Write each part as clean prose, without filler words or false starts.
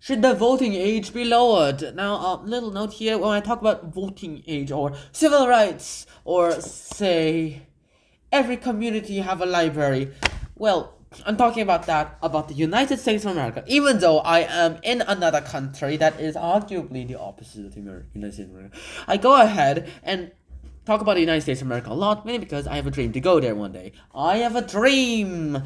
Should the voting age be lowered? Now, a little note here, when I talk about voting age or civil rights or, say, every community have a library, well, I'm talking about the United States of America, even though I am in another country that is arguably the opposite of the United States of America. I go ahead and talk about the United States of America a lot, mainly because I have a dream to go there one day. I have a dream!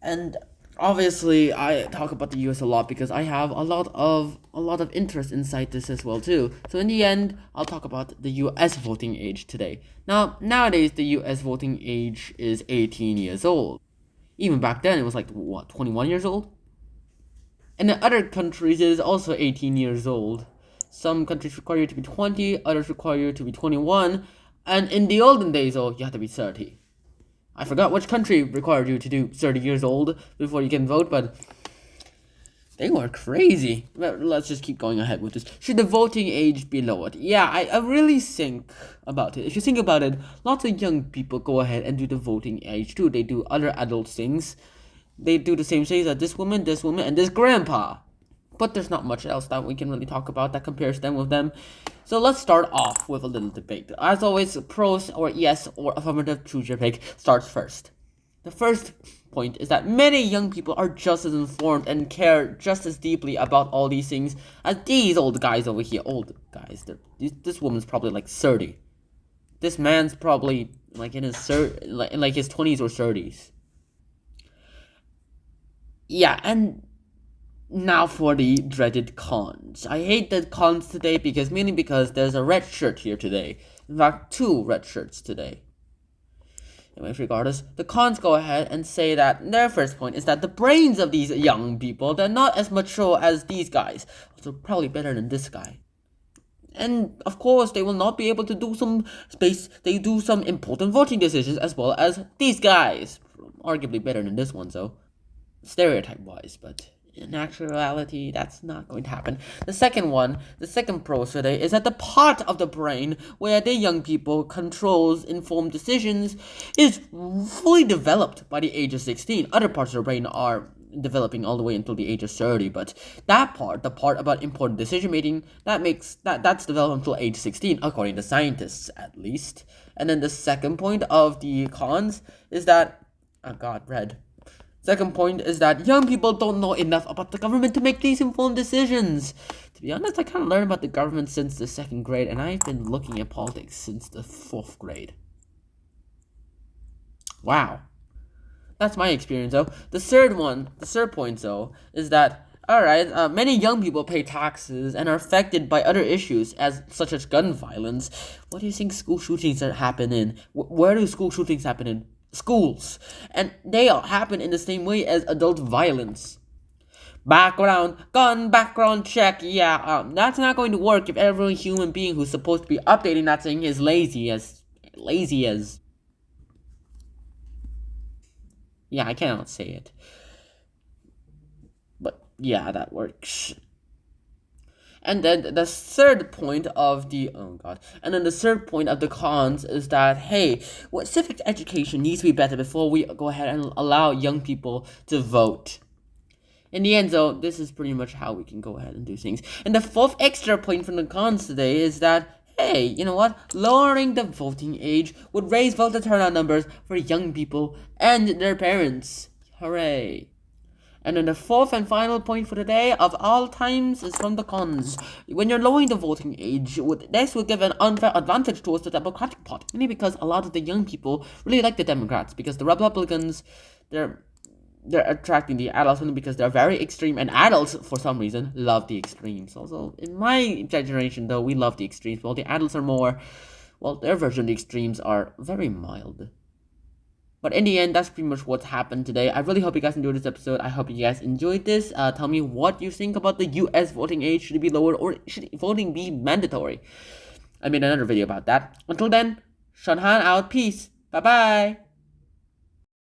And obviously, I talk about the US a lot because I have a lot of interest inside this as well too. So in the end, I'll talk about the US voting age today. Now, nowadays the US voting age is 18 years old. Even back then, it was like, 21 years old? And in other countries, it is also 18 years old. Some countries require you to be 20, others require you to be 21, and in the olden days, you have to be 30. I forgot which country required you to do 30 years old before you can vote, but they were crazy. But let's just keep going ahead with this. Should the voting age be lowered? Yeah, I really think about it. If you think about it, lots of young people go ahead and do the voting age too. They do other adult things. They do the same things as this woman, and this grandpa. But there's not much else that we can really talk about that compares them with them. So let's start off with a little debate. As always, pros or yes or affirmative, choose your pick, starts first. The first point is that many young people are just as informed and care just as deeply about all these things as these old guys over here. Old guys. This woman's probably like 30. This man's probably like in his 20s or 30s. Yeah, and now for the dreaded cons. I hate the cons today mainly because there's a red shirt here today. In fact, 2 red shirts today. Anyway, regardless, the cons go ahead and say that their first point is that the brains of these young people, they're not as mature as these guys. Also, probably better than this guy. And of course, they will not be able to do some important voting decisions as well as these guys. Arguably better than this one, though. Stereotype-wise, but in actuality, that's not going to happen. The second pro today is that the part of the brain where the young people controls informed decisions is fully developed by the age of 16. Other parts of the brain are developing all the way until the age of 30, but that part, the part about important decision making, that's developed until age 16, according to scientists at least. And then the second point of the cons is that, oh god, red. Second point is that young people don't know enough about the government to make these informed decisions. To be honest, I kind of learned about the government since the 2nd grade, and I've been looking at politics since the 4th grade. Wow. That's my experience, though. The third point, though, is that, alright, many young people pay taxes and are affected by other issues, such as gun violence. What do you think school shootings happen in? Where do school shootings happen in? Schools, and they all happen in the same way as adult violence. Gun background check, yeah, that's not going to work if every human being who's supposed to be updating that thing is lazy as... Yeah, I cannot say it. But, yeah, that works. And then the third point of the cons is that, hey, civic education needs to be better before we go ahead and allow young people to vote. In the end, though, this is pretty much how we can go ahead and do things. And the fourth extra point from the cons today is that, hey, you know what? Lowering the voting age would raise voter turnout numbers for young people and their parents. Hooray. And then the fourth and final point for today of all times is from the cons. When you're lowering the voting age, this will give an unfair advantage towards the Democratic Party. Mainly because a lot of the young people really like the Democrats. Because the Republicans, they're attracting the adults only because they're very extreme. And adults, for some reason, love the extremes. Also, in my generation, though, we love the extremes. While the adults are more, well, their version of the extremes are very mild. But in the end, that's pretty much what's happened today. I really hope you guys enjoyed this episode. I hope you guys enjoyed this. Tell me what you think about the US voting age. Should it be lowered or should voting be mandatory? I made another video about that. Until then, Shanhan out. Peace. Bye-bye.